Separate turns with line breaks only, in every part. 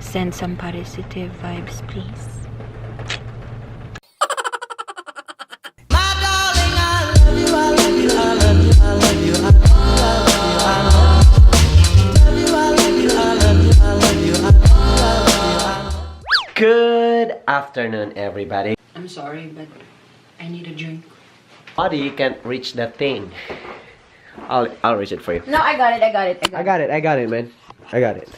Send some positive vibes, please.
Good afternoon, everybody.
I'm sorry, but I need a drink.
Ode, you can't reach that thing. I'll reach it for you.
No, I got it,
I got it, man. I got it.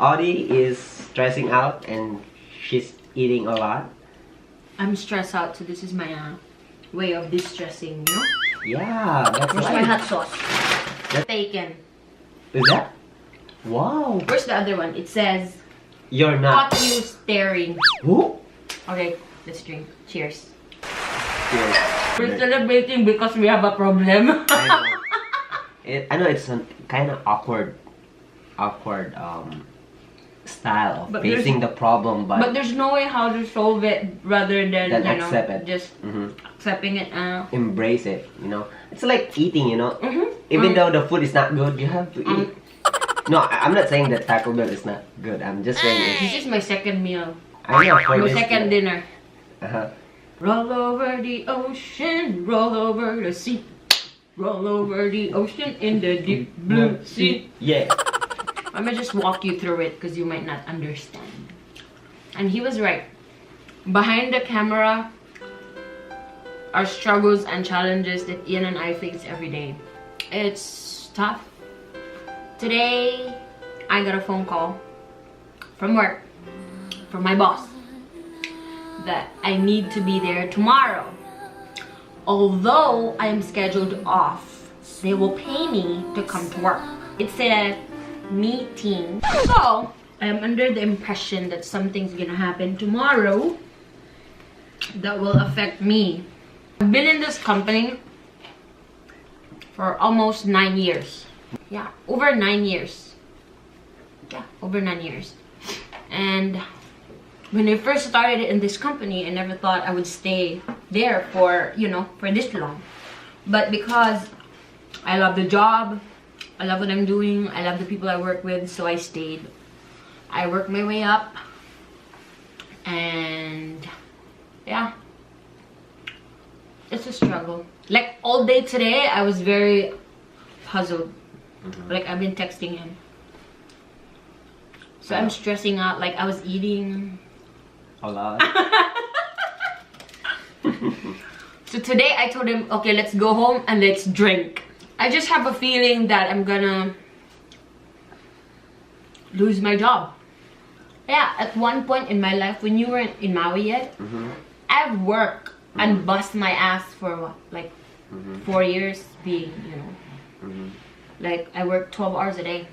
Ode is stressing out and she's eating a lot.
I'm stressed out, so this is my way of distressing, you know?
Yeah, that's
Where's my
right.
hot sauce? Taken.
Is that? Wow.
Where's the other one? It says,
You're not.
caught you staring.
Who?
Okay, let's drink. Cheers.
Cheers.
We're celebrating because we have a problem.
I know it's a kind of awkward style of
But
facing the problem,
but there's no way how to solve it rather than, you know,
accept it.
just accepting it.
Embrace it, you know. It's like eating, you know.
Mm-hmm.
Even though the food is not good, you have to eat. No, I'm not saying that Taco Bell is not good. I'm just saying
This is my second meal.
I know for
My
this,
second dinner.
Uh-huh.
Roll over the ocean, roll over the sea, roll over the ocean in the deep blue sea.
Yeah.
I'm gonna just walk you through it because you might not understand. And he was right. Behind the camera are struggles and challenges that Ian and I face every day. It's tough. Today, I got a phone call from work, from my boss, that I need to be there tomorrow. Although I am scheduled off, they will pay me to come to work. It's a meeting. So, I am under the impression that something's gonna happen tomorrow that will affect me. I've been in this company for almost 9 years. Yeah, over 9 years. Yeah, over 9 years. And when I first started in this company, I never thought I would stay there for, you know, for this long. But because I love the job, I love what I'm doing, I love the people I work with, so I stayed. I worked my way up. And yeah, it's a struggle. Like all day today, I was very puzzled. Like I've been texting him. So I'm stressing out, like I was eating
A lot.
So today I told him, okay, let's go home and let's drink. I just have a feeling that I'm gonna lose my job. Yeah, at one point in my life, when you weren't in Maui yet, I've worked and bust my ass for what, like 4 years being, you know, like I worked 12 hours a day.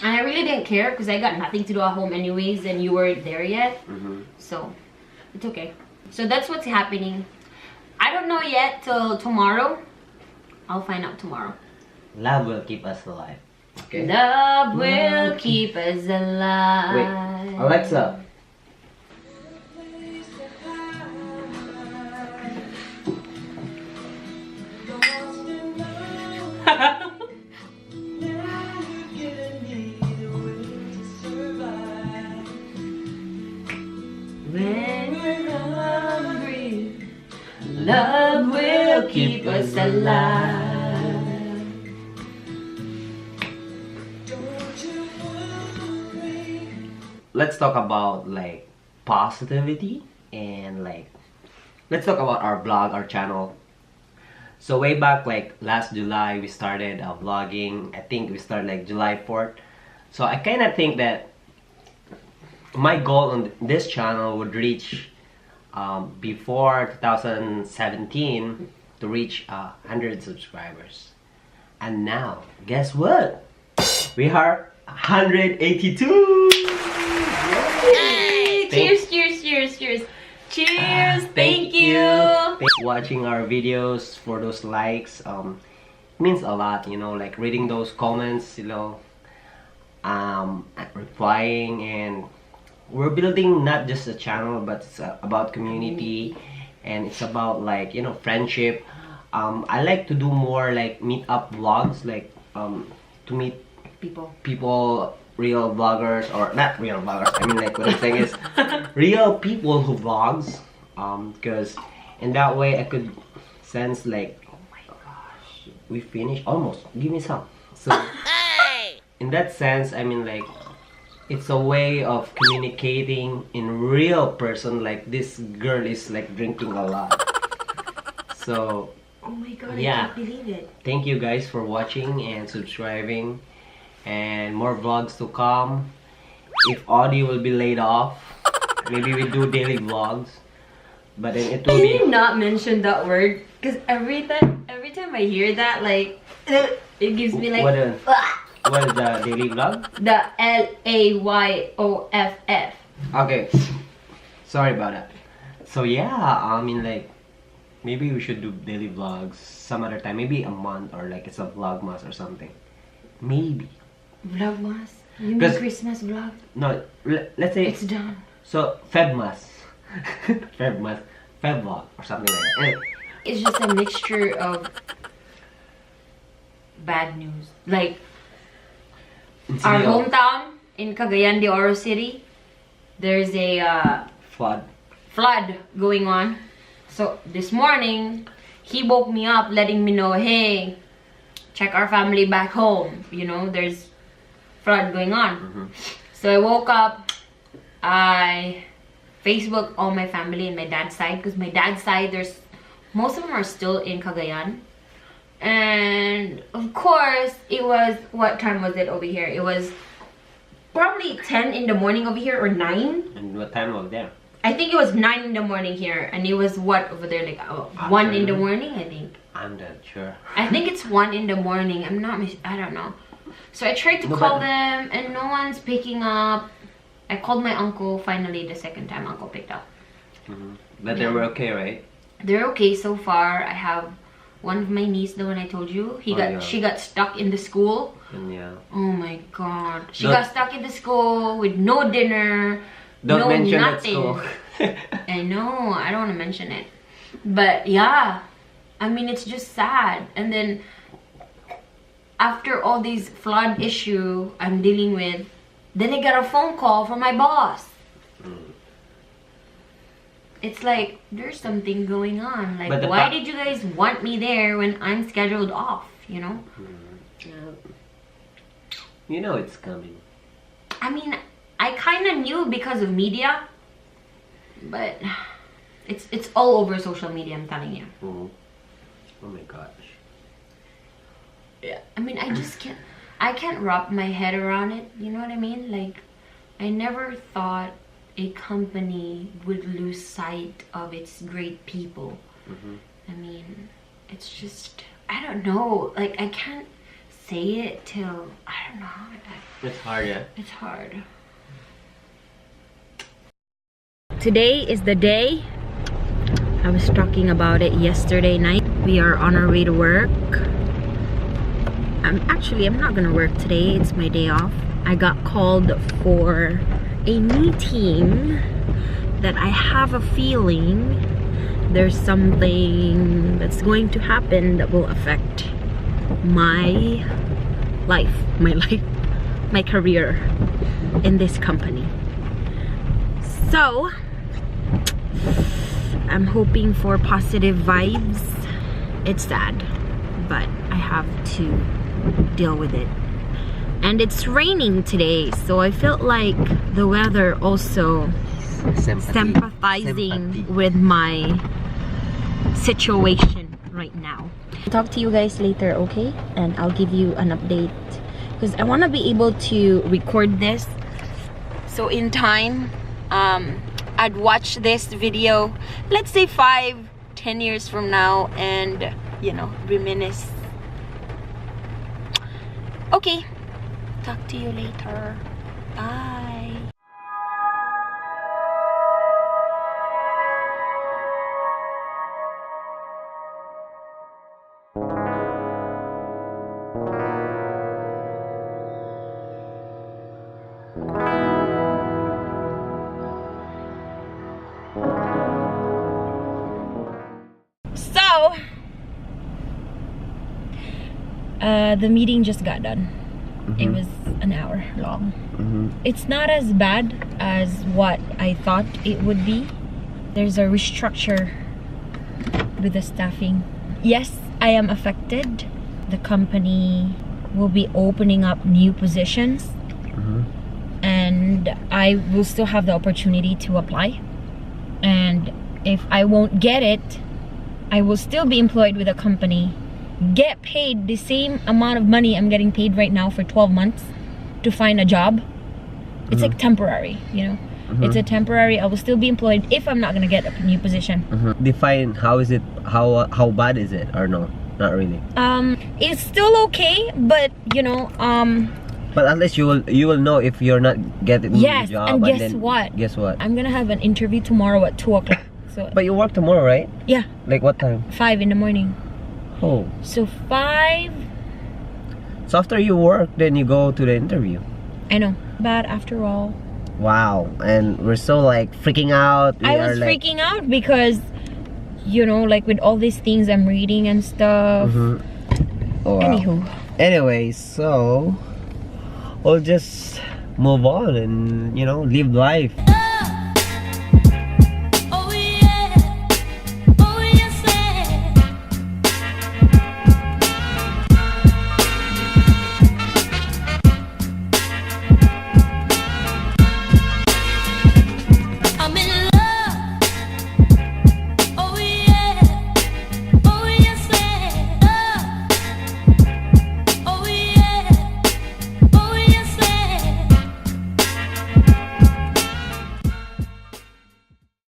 And I really didn't care because I got nothing to do at home anyways and you weren't there yet. So, it's okay. So that's what's happening. I don't know yet till tomorrow. I'll find out tomorrow.
Love will keep us alive. Okay.
Love will keep us alive.
Wait, Alexa.
When we're hungry, love will keep us alive.
Let's talk about like positivity and like let's talk about our blog, our channel. So way back like last July we started vlogging. I think we started like July 4th. So I kind of think that my goal on this channel would reach before 2017 to reach 100 subscribers. And now, guess what? We are 182!
Yay! Cheers, cheers, cheers, cheers. Cheers! Thank you!
Thanks for watching our videos, for those likes. It means a lot, you know, like reading those comments, you know, replying and we're building not just a channel, but it's about community, and it's about like, you know, friendship. I like to do more like meet up vlogs, like to meet people, real vloggers, or not real vloggers. I mean, like what I'm saying is real people who vlogs, because in that way I could sense like, oh my gosh, we finished almost. Give me some. So in that sense, I mean, like, it's a way of communicating in real person. Like this girl is like drinking a lot. So
oh my god,
yeah,
I can't believe it.
thank you guys for watching and subscribing, and more vlogs to come. If Audie will be laid off, maybe we do daily vlogs, but then it will
Can
be
you not mention that word? Because every time I hear that, like, it gives me like
what is the daily vlog?
the LAYOFF.
Okay, sorry about that. So yeah, I mean, like, maybe we should do daily vlogs some other time, maybe a month, or like it's a vlogmas or something. Maybe.
Vlogmas? You mean
'Cause-
Christmas vlog?
No, let's say
It's done.
so Febmas, Febmas, Feb vlog or something like that. Anyway,
It's just a mixture of bad news. Like, our
Incident of
hometown in Cagayan de Oro City, there's a flood going on. So this morning, he woke me up letting me know, hey, check our family back home. You know, there's flood going on. So I woke up, I Facebook all my family and my dad's side, because my dad's side, there's most of them are still in Cagayan. And of course, it was, what time was it over here? It was probably 10 in the morning over here, or 9.
And what time was there?
I think it was 9 in the morning here, and it was what over there, like 1 in the morning, I think.
I'm not sure.
I think it's 1 in the morning. I don't know. So I tried to call them, and no one's picking up. I called my uncle. Finally, the second time, uncle picked up.
But they were okay, right?
They're okay so far. I have one of my niece, the one I told you. She got stuck in the school.
And yeah.
Oh my god. She got stuck in the school with no dinner.
Don't mention
nothing.
that school.
I know, I don't want to mention it. But yeah, I mean, it's just sad. And then after all these flood issue I'm dealing with, then I got a phone call from my boss. It's like, there's something going on. Like, why did you guys want me there when I'm scheduled off, you know?
You know it's coming.
I mean, I kind of knew because of media, but it's all over social media, I'm telling you.
Oh my gosh.
Yeah. I mean, I can't wrap my head around it, you know what I mean? Like, I never thought a company would lose sight of its great people. I mean, it's just, I don't know, like, I can't say it till, I don't know.
It's hard, yeah.
It's hard. Today is the day. I was talking about it yesterday night. We are on our way to work. I'm not gonna work today. It's my day off. I got called for a meeting that I have a feeling there's something that's going to happen that will affect my life, my career in this company. So I'm hoping for positive vibes. It's sad, but I have to deal with it. And it's raining today, so I felt like the weather also sympathizing with my situation right now. I'll talk to you guys later, okay? And I'll give you an update, because I want to be able to record this, so in time I'd watch this video, let's say 5-10 years from now, and you know, reminisce. Okay, talk to you later. Bye. So, the meeting just got done. It was an hour long. It's not as bad as what I thought it would be. There's a restructure with the staffing. Yes, I am affected. The company will be opening up new positions, and I will still have the opportunity to apply. And if I won't get it, I will still be employed with a company, get paid the same amount of money I'm getting paid right now for 12 months to find a job. It's like temporary, you know. It's a temporary. I will still be employed if I'm not gonna get a new position.
Define how is it, how bad is it, or no, not really.
It's still okay, but you know,
but at least you will know if you're not getting
yes,
the job.
and guess
then,
what?
Guess what?
I'm gonna have an interview tomorrow at 2 o'clock. So
But you work tomorrow, right?
yeah,
Like what time?
5 in the morning.
Oh.
So 5.
So after you work, then you go to the interview.
I know, but after all,
Wow. And we're so like freaking out.
I was freaking out because, you know, like with all these things I'm reading and stuff.
Oh, wow.
Anywho.
Anyway, so we'll just move on and, you know, live life.